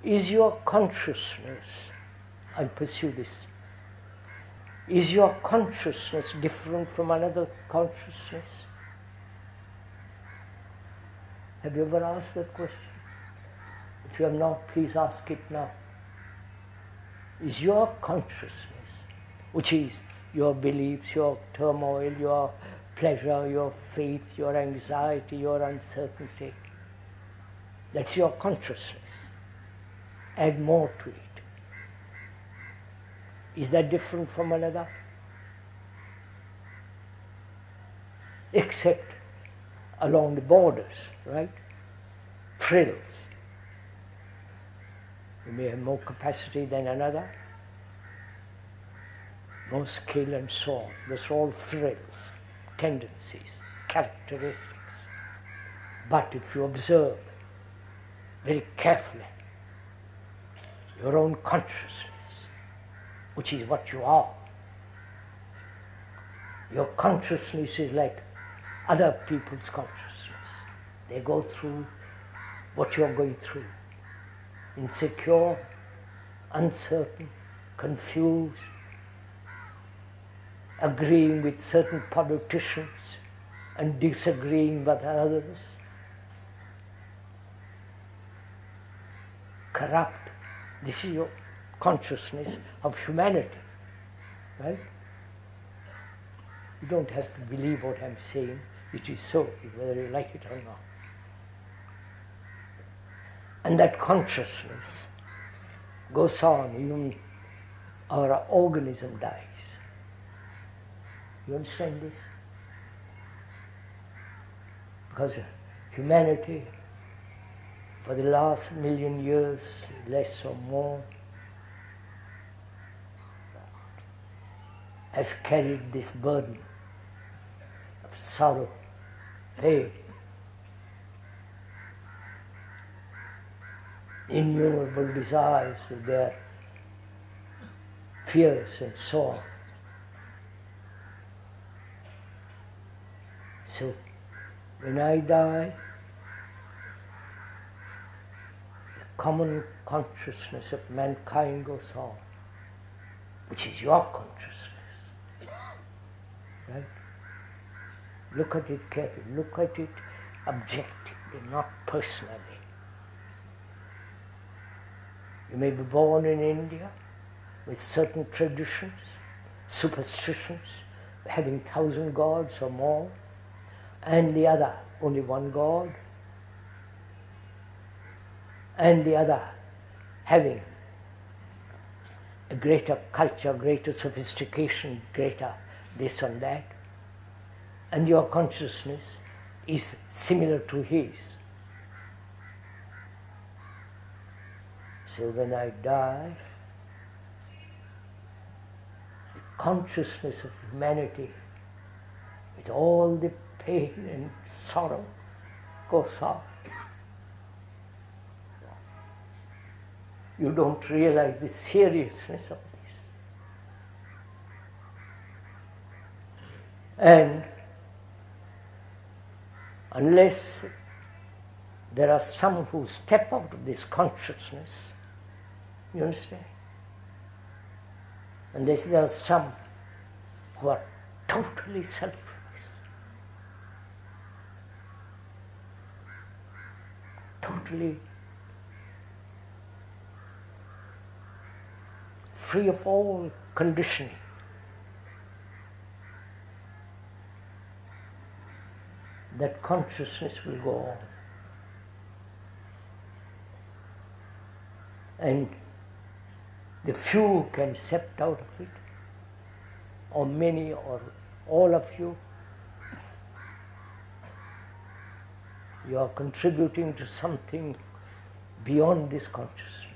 Is your consciousness, I'll pursue this, is your consciousness different from another consciousness? Have you ever asked that question? If you have not, please ask it now. Is your consciousness, which is your beliefs, your turmoil, your pleasure, your faith, your anxiety, your uncertainty, that's your consciousness. Add more to it. Is that different from another? Except along the borders, right? Frills. You may have more capacity than another, more skill and so on. Those are all frills, tendencies, characteristics. But if you observe very carefully your own consciousness, which is what you are, your consciousness is like other people's consciousness. They go through what you're going through. Insecure, uncertain, confused, agreeing with certain politicians and disagreeing with others, corrupt. This is your consciousness of humanity, right? You don't have to believe what I'm saying. It is so, whether you like it or not. And that consciousness goes on, even our organism dies. You understand this? Because humanity, for the last 1,000,000 years, less or more, has carried this burden of sorrow, pain, innumerable desires with their fears and so on. So, when I die, the common consciousness of mankind goes on, which is your consciousness. Right? Look at it carefully, look at it objectively, not personally. You may be born in India with certain traditions, superstitions, having 1,000 gods or more, and the other, only one God, and the other having a greater culture, greater sophistication, greater this and that, and your consciousness is similar to his. So when I die, the consciousness of humanity, with all the pain and sorrow, goes on. You don't realize the seriousness of this. And unless there are some who step out of this consciousness, you understand? Unless there are some who are totally selfless, totally free of all conditioning, that consciousness will go on. And the few can step out of it, or many or all of you. You are contributing to something beyond this consciousness.